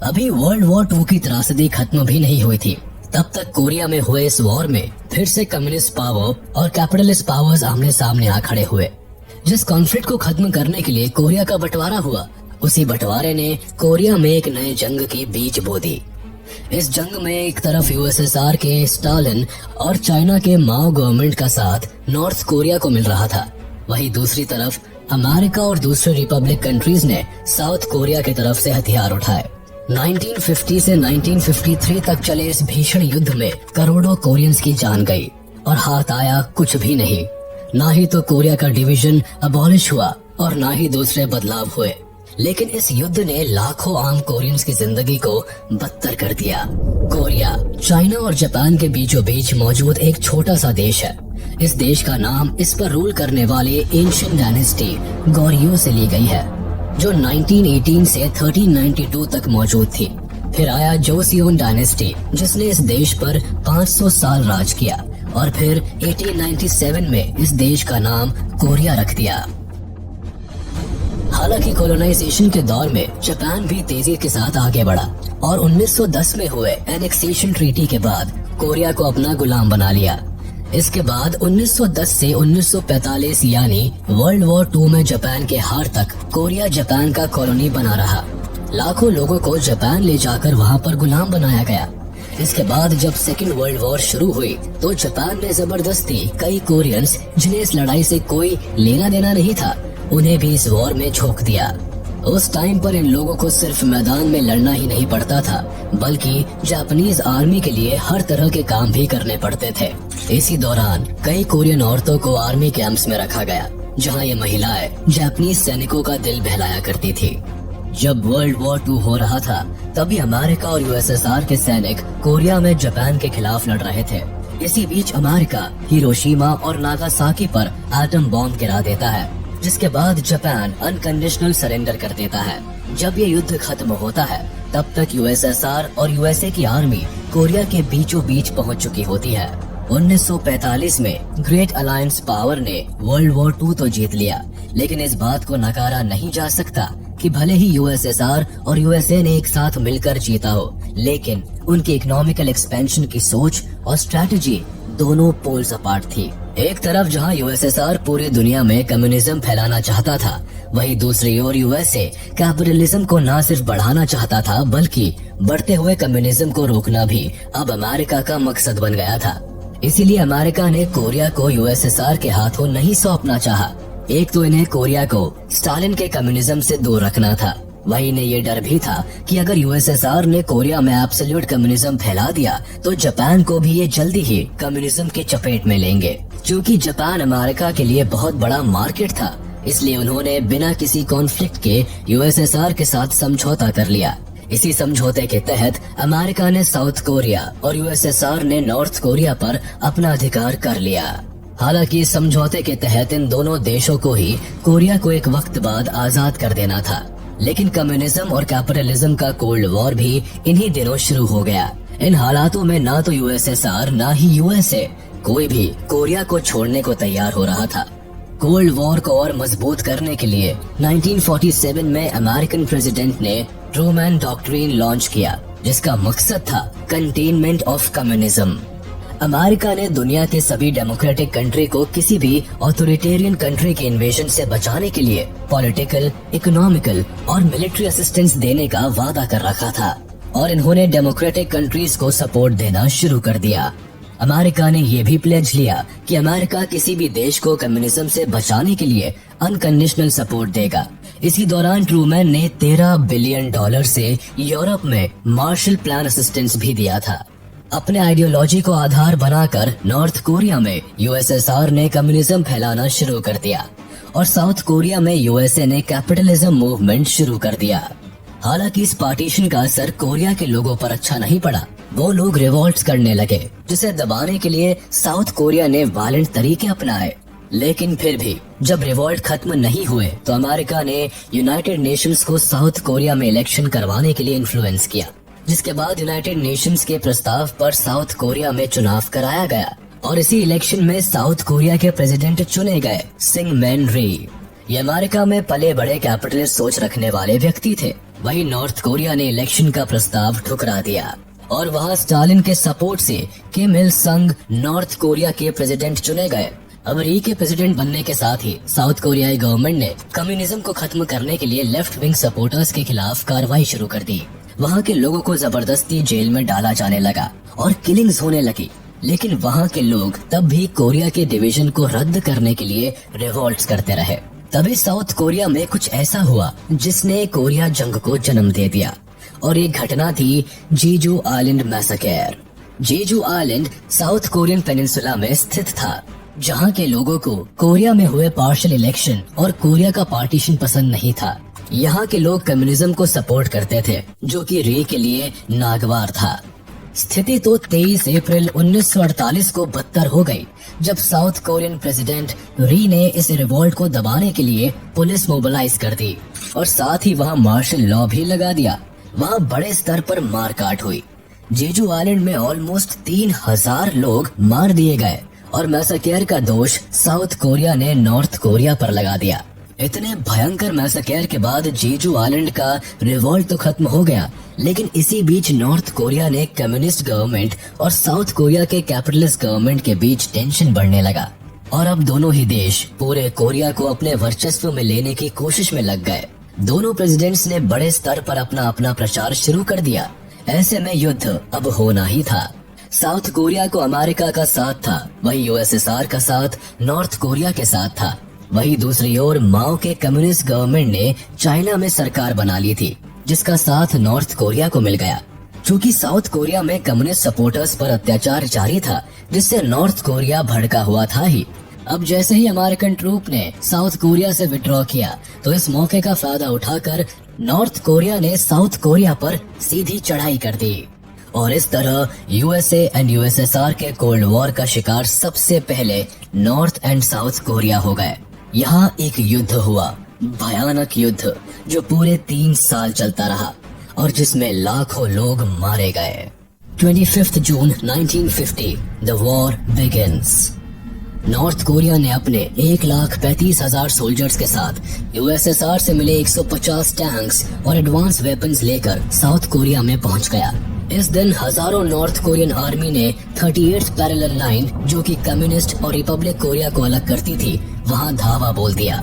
अभी world war 2 की त्रासदी खत्म भी नहीं हुई थी। तब तक कोरिया में हुए इस वॉर में फिर से कम्युनिस्ट पावर और कैपिटलिस्ट पावर्स आमने सामने आ खड़े हुए। जिस कॉन्फ्लिक्ट को खत्म करने के लिए कोरिया का बंटवारा हुआ, उसी बंटवारे ने कोरिया में एक नए जंग की बीज बो दी। इस जंग में एक तरफ यूएसएसआर के स्टालिन और चाइना के माओ गवर्नमेंट का साथ नॉर्थ कोरिया को मिल रहा था, वहीं दूसरी तरफ अमेरिका और दूसरे रिपब्लिक कंट्रीज ने साउथ कोरिया की तरफ से हथियार उठाए। 1950 से 1953 तक चले इस भीषण युद्ध में करोड़ों कोरियंस की जान गई और हाथ आया कुछ भी नहीं। ना ही तो कोरिया का डिवीजन अबॉलिश हुआ और ना ही दूसरे बदलाव हुए, लेकिन इस युद्ध ने लाखों आम कोरियंस की जिंदगी को बदतर कर दिया। कोरिया चाइना और जापान के बीचों बीच मौजूद एक छोटा सा देश है। इस देश का नाम इस पर रूल करने वाले एंशिएंट डायनेस्टी गोर्यो से ली गई है, जो 1918 से 1392 तक मौजूद थी। फिर आया जोसियोन डायनेस्टी, जिसने इस देश पर 500 साल राज किया और फिर 1897 में इस देश का नाम कोरिया रख दिया। हालांकि कोलोनाइजेशन के दौर में जापान भी तेजी के साथ आगे बढ़ा और 1910 में हुए एनेक्सेशन ट्रीटी के बाद कोरिया को अपना गुलाम बना लिया। इसके बाद 1910 से 1945 यानी वर्ल्ड वॉर 2 में जापान के हार तक कोरिया जापान का कॉलोनी बना रहा। लाखों लोगों को जापान ले जाकर वहां पर गुलाम बनाया गया। इसके बाद जब सेकेंड वर्ल्ड वॉर शुरू हुई तो जापान ने जबरदस्ती कई कोरियंस, जिन्हें इस लड़ाई से कोई लेना देना नहीं था, उन्हें भी इस वॉर में झोंक दिया। उस टाइम पर इन लोगों को सिर्फ मैदान में लड़ना ही नहीं पड़ता था, बल्कि जापानीज आर्मी के लिए हर तरह के काम भी करने पड़ते थे। इसी दौरान कई कोरियन औरतों को आर्मी कैंप्स में रखा गया, जहां ये महिलाएं जापानीज सैनिकों का दिल बहलाया करती थी। जब वर्ल्ड वॉर 2 हो रहा था, तभी अमेरिका और यूएसएसआर के सैनिक कोरिया में जापान के खिलाफ लड़ रहे थे। इसी बीच अमेरिका हिरोशिमा और नागासाकी पर एटम बॉम्ब गिरा देता है, जिसके बाद जापान अनकंडीशनल सरेंडर कर देता है। जब ये युद्ध खत्म होता है, तब तक यूएसएसआर और यूएसए की आर्मी कोरिया के बीचों बीच पहुंच चुकी होती है। 1945 में ग्रेट अलायंस पावर ने वर्ल्ड वॉर 2 तो जीत लिया, लेकिन इस बात को नकारा नहीं जा सकता कि भले ही यूएसएसआर और यूएसए ने एक साथ मिलकर जीता हो, लेकिन उनकी इकोनॉमिकल एक्सपेंशन की सोच और स्ट्रैटेजी दोनों पोल्स अपार्ट थी। एक तरफ जहां यूएसएसआर पूरी दुनिया में कम्युनिज्म फैलाना चाहता था, वहीं दूसरी ओर यूएसए कैपिटलिज्म को न सिर्फ बढ़ाना चाहता था, बल्कि बढ़ते हुए कम्युनिज्म को रोकना भी अब अमेरिका का मकसद बन गया था। इसीलिए अमेरिका ने कोरिया को यूएसएसआर के हाथों नहीं सौंपना चाहा। एक तो इन्हें कोरिया को स्टालिन के कम्युनिज्म से दूर रखना था, वहीं इन्हें ये डर भी था कि अगर यूएसएसआर ने कोरिया में एब्सोल्यूट कम्युनिज्म फैला दिया तो जापान को भी ये जल्दी ही कम्युनिज्म के चपेट में लेंगे। क्योंकि जापान अमेरिका के लिए बहुत बड़ा मार्केट था, इसलिए उन्होंने बिना किसी कॉन्फ्लिक्ट के यूएसएसआर के साथ समझौता कर लिया। इसी समझौते के तहत अमेरिका ने साउथ कोरिया और यूएसएसआर ने नॉर्थ कोरिया पर अपना अधिकार कर लिया। हालांकि इस समझौते के तहत इन दोनों देशों को ही कोरिया को एक वक्त बाद आजाद कर देना था, लेकिन कम्युनिज्म और कैपिटलिज्म का कोल्ड वॉर भी इन्हीं दिनों शुरू हो गया। इन हालातों में ना तो यूएसएसआर ना ही यूएसए कोई भी कोरिया को छोड़ने को तैयार हो रहा था। कोल्ड वॉर को और मजबूत करने के लिए 1947 में अमेरिकन प्रेसिडेंट ने ट्रूमैन डॉक्ट्रिन लॉन्च किया, जिसका मकसद था कंटेनमेंट ऑफ कम्युनिज्म। अमेरिका ने दुनिया के सभी डेमोक्रेटिक कंट्री को किसी भी ऑथोरिटेरियन कंट्री के इन्वेजन से बचाने के लिए पॉलिटिकल, इकोनॉमिकल और मिलिट्री असिस्टेंस देने का वादा कर रखा था, और इन्होंने डेमोक्रेटिक कंट्रीज को सपोर्ट देना शुरू कर दिया। अमेरिका ने ये भी प्लेज लिया कि अमेरिका किसी भी देश को कम्युनिज्म से बचाने के लिए अनकंडीशनल सपोर्ट देगा। इसी दौरान ट्रूमैन ने $13 बिलियन से यूरोप में मार्शल प्लान असिस्टेंस भी दिया था। अपने आइडियोलॉजी को आधार बनाकर नॉर्थ कोरिया में यूएसएसआर ने कम्युनिज्म फैलाना शुरू कर दिया और साउथ कोरिया में यूएसए ने कैपिटलिज्म मूवमेंट शुरू कर दिया। हालांकि इस पार्टीशन का असर कोरिया के लोगों पर अच्छा नहीं पड़ा। वो लोग रिवॉल्ट्स करने लगे, जिसे दबाने के लिए साउथ कोरिया ने वायलेंट तरीके अपनाए। लेकिन फिर भी जब रिवॉल्ट खत्म नहीं हुए तो अमेरिका ने यूनाइटेड नेशंस को साउथ कोरिया में इलेक्शन करवाने के लिए इन्फ्लुएंस किया, जिसके बाद यूनाइटेड नेशंस के प्रस्ताव पर साउथ कोरिया में चुनाव कराया गया और इसी इलेक्शन में साउथ कोरिया के प्रेसिडेंट चुने गए सिंगमैन री। ये अमेरिका में पले बड़े कैपिटलिस्ट सोच रखने वाले व्यक्ति थे। वहीं नॉर्थ कोरिया ने इलेक्शन का प्रस्ताव ठुकरा दिया और वहां स्टालिन के सपोर्ट से किम इल संग नॉर्थ कोरिया के प्रेसिडेंट चुने गए। अब री के प्रेसिडेंट बनने के साथ ही साउथ कोरियाई गवर्नमेंट ने कम्युनिज्म को खत्म करने के लिए लेफ्ट विंग सपोर्टर्स के खिलाफ कार्रवाई शुरू कर दी। वहाँ के लोगों को जबरदस्ती जेल में डाला जाने लगा और किलिंग्स होने लगी। लेकिन वहाँ के लोग तब भी कोरिया के डिवीजन को रद्द करने के लिए रिवॉल्ट्स करते रहे। तभी साउथ कोरिया में कुछ ऐसा हुआ जिसने कोरिया जंग को जन्म दे दिया और ये घटना थी Jeju island massacre. Jeju island south Korean peninsula में स्थित था, जहाँ के लोगों को कोरिया में हुए पार्शियल इलेक्शन और कोरिया का पार्टीशन पसंद नहीं था। यहाँ के लोग कम्युनिज्म को सपोर्ट करते थे, जो कि री के लिए नागवार था। स्थिति तो 23 अप्रैल 1948 को बदतर हो गई, जब साउथ कोरियन प्रेसिडेंट री ने इस रिवोल्ट को दबाने के लिए पुलिस मोबिलाइज कर दी और साथ ही वहाँ मार्शल लॉ भी लगा दिया। वहाँ बड़े स्तर पर मारकाट हुई। जेजू आइलैंड में ऑलमोस्ट 3000 लोग मार दिए गए और मैसेकर का दोष साउथ कोरिया ने नॉर्थ कोरिया पर लगा दिया। इतने भयंकर मैसेकर के बाद जेजू आइलैंड का रिवोल्ट तो खत्म हो गया, लेकिन इसी बीच नॉर्थ कोरिया ने कम्युनिस्ट गवर्नमेंट और साउथ कोरिया के कैपिटलिस्ट गवर्नमेंट के बीच टेंशन बढ़ने लगा और अब दोनों ही देश पूरे कोरिया को अपने वर्चस्व में लेने की कोशिश में लग गए। दोनों प्रेसिडेंट्स ने बड़े स्तर पर अपना अपना प्रचार शुरू कर दिया। ऐसे में युद्ध अब होना ही था। साउथ कोरिया को अमेरिका का साथ था, वही यूएसएसआर का साथ नॉर्थ कोरिया के साथ था। वही दूसरी ओर माओ के कम्युनिस्ट गवर्नमेंट ने चाइना में सरकार बना ली थी, जिसका साथ नॉर्थ कोरिया को मिल गया। चूँकि साउथ कोरिया में कम्युनिस्ट सपोर्टर्स पर अत्याचार जारी था, जिससे नॉर्थ कोरिया भड़का हुआ था ही। अब जैसे ही अमेरिकन ट्रूप ने साउथ कोरिया से विड्रॉ किया, तो इस मौके का फायदा उठाकर नॉर्थ कोरिया ने साउथ कोरिया पर सीधी चढ़ाई कर दी और इस तरह यूएसए एंड यूएसएसआर के कोल्ड वॉर का शिकार सबसे पहले नॉर्थ एंड साउथ कोरिया हो गए। यहाँ एक युद्ध हुआ, भयानक युद्ध जो पूरे 3 साल चलता रहा और जिसमें लाखों लोग मारे गए। 25 जून 1950 the war begins. North Korea ने अपने 1,35,000 सोल्जर्स के साथ यूएसएसआर से मिले 150 टैंक्स और एडवांस वेपन्स लेकर साउथ कोरिया में पहुंच गया। इस दिन हजारों नॉर्थ कोरियन आर्मी ने 38th पैरेलल लाइन, जो कि कम्युनिस्ट और रिपब्लिक कोरिया को अलग करती थी, वहां धावा बोल दिया।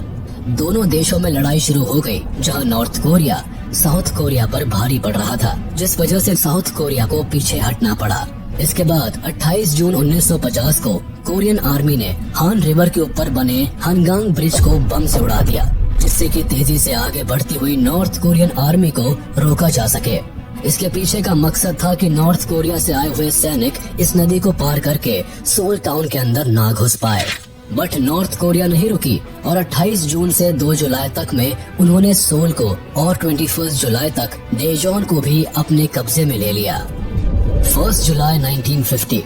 दोनों देशों में लड़ाई शुरू हो गई, जहां नॉर्थ कोरिया साउथ कोरिया पर भारी पड़ रहा था, जिस वजह से साउथ कोरिया को पीछे हटना पड़ा। इसके बाद 28 जून 1950 को कोरियन आर्मी ने हान रिवर के ऊपर बने हानगांग ब्रिज को बम से उड़ा दिया, जिससे कि तेजी से आगे बढ़ती हुई नॉर्थ कोरियन आर्मी को रोका जा सके। इसके पीछे का मकसद था कि नॉर्थ कोरिया से आए हुए सैनिक इस नदी को पार करके सोल टाउन के अंदर ना घुस पाए। बट नॉर्थ कोरिया नहीं रुकी और 28 जून से 2 जुलाई तक में उन्होंने सोल को और 21 जुलाई तक डेजोन को भी अपने कब्जे में ले लिया। 1 जुलाई 1950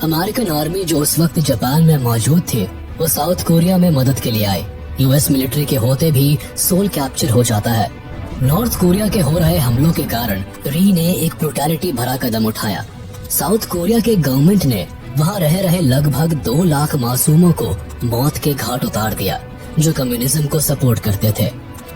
अमेरिकन आर्मी जो उस वक्त जापान में मौजूद थे, वो साउथ कोरिया में मदद के लिए आए। यूएस मिलिट्री के होते भी सोल कैप्चर हो जाता है। नॉर्थ कोरिया के हो रहे हमलों के कारण री ने एक ब्रुटैलिटी भरा कदम उठाया। साउथ कोरिया के गवर्नमेंट ने वहां रह रहे लगभग 2 लाख मासूमों को मौत के घाट उतार दिया, जो कम्युनिज्म को सपोर्ट करते थे।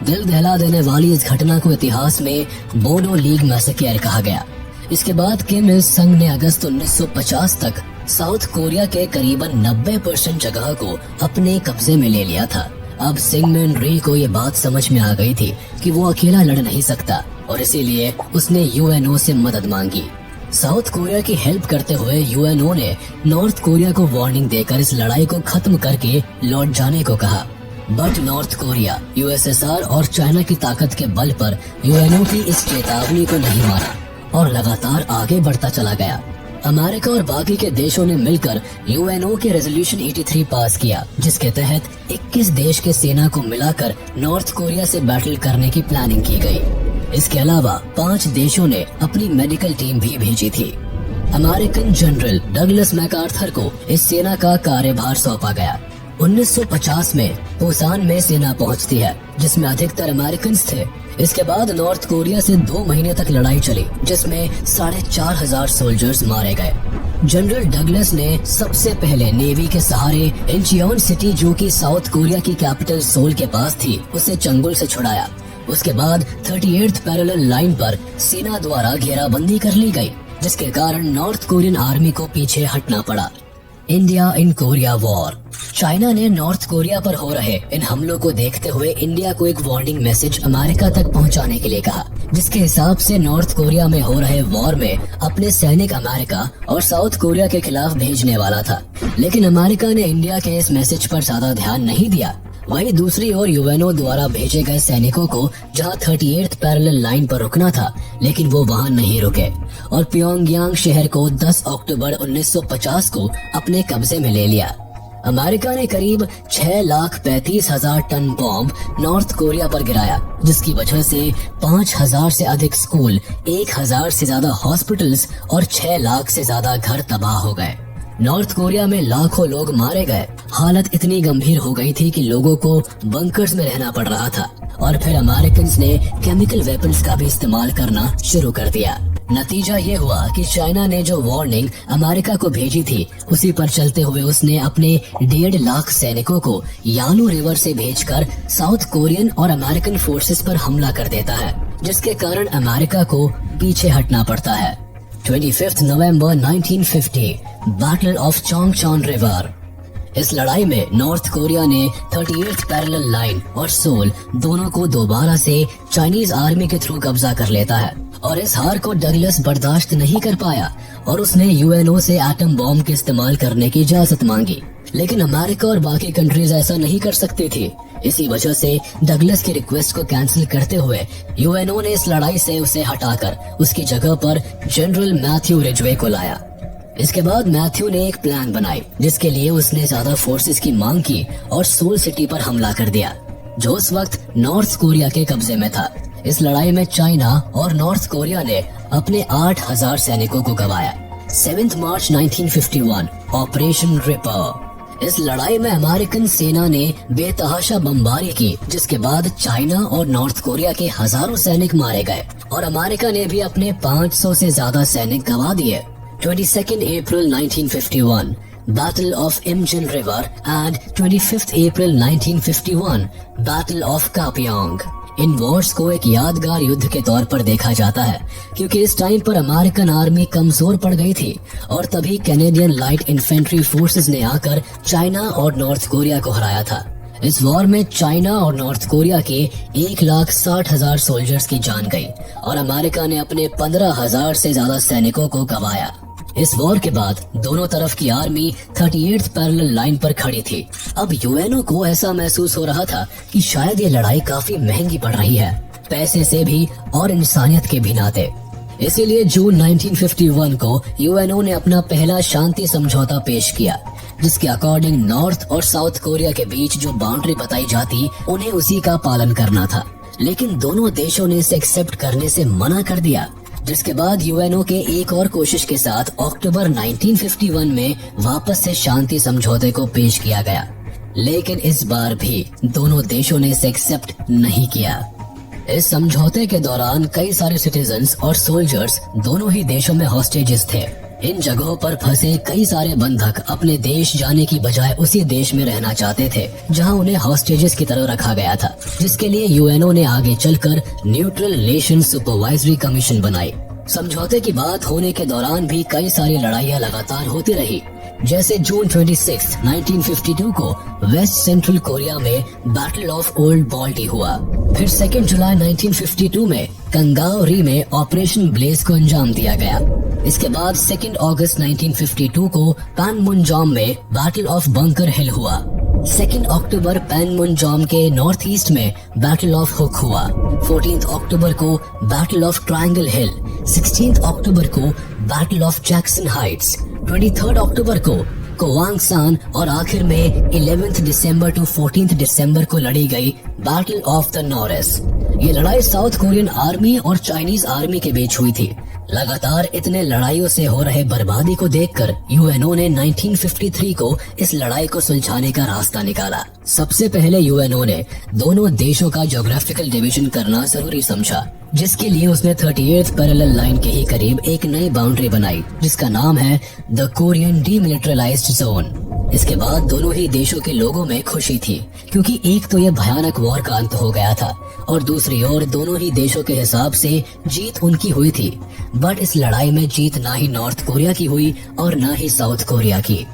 दिल दहला देने वाली इस घटना को इतिहास में बोडो लीग मैसेकर कहा गया। इसके बाद किम इल संग ने अगस्त 1950 तक साउथ कोरिया के करीबन 90% जगह को अपने कब्जे में ले लिया था। अब सिंगमिन री को ये बात समझ में आ गई थी कि वो अकेला लड़ नहीं सकता और इसीलिए उसने यूएनओ से मदद मांगी। साउथ कोरिया की हेल्प करते हुए यूएनओ ने नॉर्थ कोरिया को वार्निंग देकर इस लड़ाई को खत्म करके लौट जाने को कहा। बट नॉर्थ कोरिया यूएसएसआर और चाइना की ताकत के बल पर यूएनओ की इस चेतावनी को नहीं माना और लगातार आगे बढ़ता चला गया। अमेरिका और बाकी के देशों ने मिलकर यूएनओ के रेजोल्यूशन 83 पास किया, जिसके तहत 21 देश के सेना को मिलाकर नॉर्थ कोरिया से बैटल करने की प्लानिंग की गई। इसके अलावा 5 देशों ने अपनी मेडिकल टीम भी भेजी थी। अमेरिकन जनरल डगलस मैकार्थर को इस सेना का कार्यभार सौंपा गया। 1950 में पुसान में सेना पहुंचती है, जिसमें अधिकतर अमेरिकन थे। इसके बाद नॉर्थ कोरिया से 2 महीने तक लड़ाई चली, जिसमें 4,500 सोल्जर्स मारे गए। जनरल डगलस ने सबसे पहले नेवी के सहारे इंचियोन सिटी, जो कि साउथ कोरिया की कैपिटल सोल के पास थी, उसे चंगुल से छुड़ाया। उसके बाद 38th पैरेलल लाइन पर सेना द्वारा घेराबंदी कर ली गई, जिसके कारण नॉर्थ कोरियन आर्मी को पीछे हटना पड़ा। India in Korea war. China ने नॉर्थ कोरिया पर हो रहे इन हमलों को देखते हुए इंडिया को एक वार्निंग मैसेज अमेरिका तक पहुंचाने के लिए कहा, जिसके हिसाब से नॉर्थ कोरिया में हो रहे वॉर में अपने सैनिक अमेरिका और साउथ कोरिया के खिलाफ भेजने वाला था। लेकिन अमेरिका ने इंडिया के इस मैसेज पर ज्यादा ध्यान नहीं दिया। वहीं दूसरी ओर यूएनओ द्वारा भेजे गए सैनिकों को जहां 38th पैरेलल लाइन पर रुकना था, लेकिन वो वहां नहीं रुके और प्योंगयांग शहर को 10 अक्टूबर 1950 को अपने कब्जे में ले लिया। अमेरिका ने करीब 6,35,000 टन बॉम्ब नॉर्थ कोरिया पर गिराया, जिसकी वजह से 5,000 से अधिक स्कूल, 1,000 से ज्यादा हॉस्पिटल्स और 6 लाख से ज्यादा घर तबाह हो गए। नॉर्थ कोरिया में लाखों लोग मारे गए। हालत इतनी गंभीर हो गई थी कि लोगों को बंकर्स में रहना पड़ रहा था। और फिर अमेरिकन ने केमिकल वेपन्स का भी इस्तेमाल करना शुरू कर दिया। नतीजा ये हुआ कि चाइना ने जो वार्निंग अमेरिका को भेजी थी, उसी पर चलते हुए उसने अपने 1.5 लाख सैनिकों को यानू रिवर से भेजकर साउथ कोरियन और अमेरिकन फोर्सेस पर हमला कर देता है, जिसके कारण अमेरिका को पीछे हटना पड़ता है। 25 नवंबर 1950 बैटल ऑफ चोंगचोन रिवर। इस लड़ाई में नॉर्थ कोरिया ने 38th पैरेलल लाइन और सोल दोनों को दोबारा से चाइनीज आर्मी के थ्रू कब्जा कर लेता है और इस हार को डगलस बर्दाश्त नहीं कर पाया और उसने यूएनओ से एटम बॉम्ब के इस्तेमाल करने की इजाजत मांगी। लेकिन अमेरिका और बाकी कंट्रीज ऐसा नहीं कर सकती थी। इसी वजह से डगलस की रिक्वेस्ट को कैंसिल करते हुए यूएनओ ने इस लड़ाई से उसे हटाकर उसकी जगह पर जनरल मैथ्यू रिजवे को लाया। इसके बाद मैथ्यू ने एक प्लान बनाई, जिसके लिए उसने ज्यादा फोर्सेस की मांग की और सोल सिटी पर हमला कर दिया, जो उस वक्त नॉर्थ कोरिया के कब्जे में था। इस लड़ाई में चाइना और नॉर्थ कोरिया ने अपने 8,000 सैनिकों को गंवाया। 7 मार्च 1951 ऑपरेशन रिपर। इस लड़ाई में अमेरिकन सेना ने बेतहाशा बमबारी की, जिसके बाद चाइना और नॉर्थ कोरिया के हजारों सैनिक मारे गए और अमेरिका ने भी अपने 500 से ज्यादा सैनिक गंवा दिए। 22 अप्रैल 1951 Battle of Imjin River and 25 April 1951 Battle of Kapyong। In Wars को एक यादगार युद्ध के तौर पर देखा जाता है, क्योंकि इस टाइम पर अमेरिकन आर्मी कमजोर पड़ गई थी और तभी कैनेडियन लाइट इन्फेंट्री फोर्सेस ने आकर चाइना और नॉर्थ कोरिया को हराया था। इस वॉर में चाइना और नॉर्थ कोरिया के 1,60,000 सोल्जर्स की जान गई और अमेरिका ने अपने 15,000 से ज्यादा सैनिकों को गंवाया। इस वॉर के बाद दोनों तरफ की आर्मी 38th पैरेलल लाइन पर खड़ी थी। अब यूएनओ को ऐसा महसूस हो रहा था कि शायद ये लड़ाई काफी महंगी पड़ रही है, पैसे से भी और इंसानियत के भी नाते। इसीलिए जून 1951 को यूएनओ ने अपना पहला शांति समझौता पेश किया, जिसके अकॉर्डिंग नॉर्थ और साउथ कोरिया के बीच जो बाउंड्री बताई जाती, उन्हें उसी का पालन करना था। लेकिन दोनों देशों ने इसे एक्सेप्ट करने से मना कर दिया, जिसके बाद यूएनओ के एक और कोशिश के साथ अक्टूबर 1951 में वापस से शांति समझौते को पेश किया गया। लेकिन इस बार भी दोनों देशों ने इसे एक्सेप्ट नहीं किया। इस समझौते के दौरान कई सारे सिटीजन्स और सोल्जर्स दोनों ही देशों में हॉस्टेजेस थे। इन जगहों पर फंसे कई सारे बंधक अपने देश जाने की बजाय उसी देश में रहना चाहते थे जहां उन्हें हॉस्टेजेस की तरह रखा गया था, जिसके लिए यूएनओ ने आगे चलकर न्यूट्रल रिलेशन सुपरवाइजरी कमीशन बनाई। समझौते की बात होने के दौरान भी कई सारी लड़ाइयां लगातार होती रही। जैसे जून 26, 1952 को वेस्ट सेंट्रल कोरिया में बैटल ऑफ ओल्ड बॉल्टी हुआ। फिर 2 जुलाई 1952 में कंगाओ री में ऑपरेशन ब्लेज को अंजाम दिया गया। इसके बाद 2 अगस्त 1952 को पैनमुनजोम में बैटल ऑफ बंकर हिल हुआ। 2 अक्टूबर पैनमुनजोम के नॉर्थ ईस्ट में बैटल ऑफ हुक हुआ। 14 अक्टूबर को बैटल ऑफ ट्रायंगल हिल, 16 अक्टूबर को बैटल ऑफ जैक्सन हाइट्स, 23 अक्टूबर को कोवांगसान और आखिर में 11 दिसंबर टू 14 दिसंबर को लड़ी गई बैटल ऑफ द नॉरेस। ये लड़ाई साउथ कोरियन आर्मी और चाइनीज आर्मी के बीच हुई थी। लगातार इतने लड़ाइयों से हो रहे बर्बादी को देखकर यूएनओ ने 1953 को इस लड़ाई को सुलझाने का रास्ता निकाला। सबसे पहले यूएनओ ने दोनों देशों का ज्योग्राफिकल डिवीजन करना जरूरी समझा, जिसके लिए उसने 38th पैरेलल लाइन के ही करीब एक नई बाउंड्री बनाई जिसका नाम है द कोरियन डीमिलिटराइज्ड जोन। इसके बाद दोनों ही देशों के लोगों में खुशी थी, क्योंकि एक तो यह भयानक वॉर का अंत हो गया था और दूसरी ओर दोनों ही देशों के हिसाब से जीत उनकी हुई थी। बट इस लड़ाई में जीत ना ही नॉर्थ कोरिया की हुई और ना ही साउथ कोरिया की।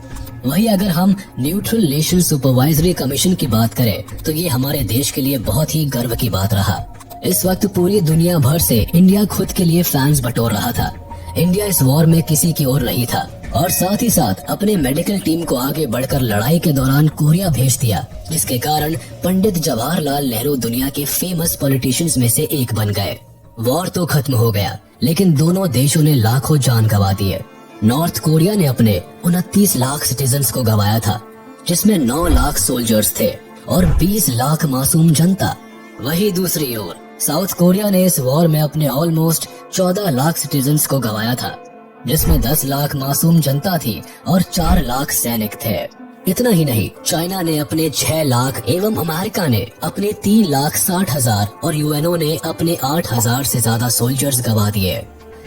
वही अगर हम न्यूट्रल नेशन सुपरवाइजरी कमीशन की बात करें तो ये हमारे देश के लिए बहुत ही गर्व की बात रहा। इस वक्त पूरी दुनिया भर से इंडिया खुद के लिए फैंस बटोर रहा था। इंडिया इस वॉर में किसी की ओर नहीं था और साथ ही साथ अपने मेडिकल टीम को आगे बढ़कर लड़ाई के दौरान कोरिया भेज दिया, जिसके कारण पंडित जवाहरलाल नेहरू दुनिया के फेमस पॉलिटिशियंस में से एक बन गए। वॉर तो खत्म हो गया, लेकिन दोनों देशों ने लाखों जान गंवा दिए। नॉर्थ कोरिया ने अपने 29 लाख सिटीजन्स को गंवाया था, जिसमें 9 लाख सोल्जर्स थे और 20 लाख मासूम जनता। वही दूसरी ओर साउथ कोरिया ने इस वॉर में अपने ऑलमोस्ट 14 लाख सिटीजन्स को गंवाया था, जिसमें 10 लाख मासूम जनता थी और 4 लाख सैनिक थे। इतना ही नहीं, चाइना ने अपने 6 लाख एवं अमेरिका ने अपने 3,60,000 और यूएनओ ने अपने 8,000 से ज्यादा सोल्जर्स गंवा दिए।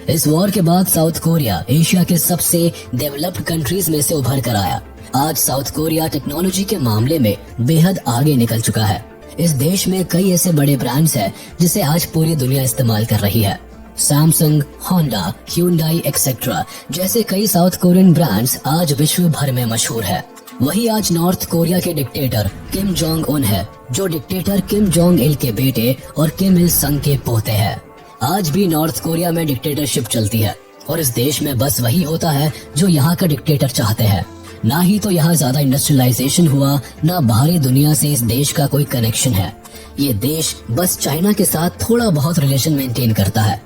इस वॉर के बाद साउथ कोरिया एशिया के सबसे डेवलप्ड कंट्रीज में से उभर कर आया। आज साउथ कोरिया टेक्नोलॉजी के मामले में बेहद आगे निकल चुका है। इस देश में कई ऐसे बड़े ब्रांड्स हैं जिसे आज पूरी दुनिया इस्तेमाल कर रही है। सैमसंग, होंडा, ह्यूंडई एक्सेट्रा जैसे कई साउथ कोरियन ब्रांड्स आज विश्व भर में मशहूर है। वही आज नॉर्थ कोरिया के डिक्टेटर किम जोंग उन है, जो डिक्टेटर किम जोंग इल के बेटे और किम इल संग के पोते हैं। आज भी नॉर्थ कोरिया में डिक्टेटरशिप चलती है और इस देश में बस वही होता है जो यहाँ का डिक्टेटर चाहते हैं। ना ही तो यहाँ ज्यादा इंडस्ट्रियलाइजेशन हुआ, ना बाहरी दुनिया से इस देश का कोई कनेक्शन है। ये देश बस चाइना के साथ थोड़ा बहुत रिलेशन मेंटेन करता है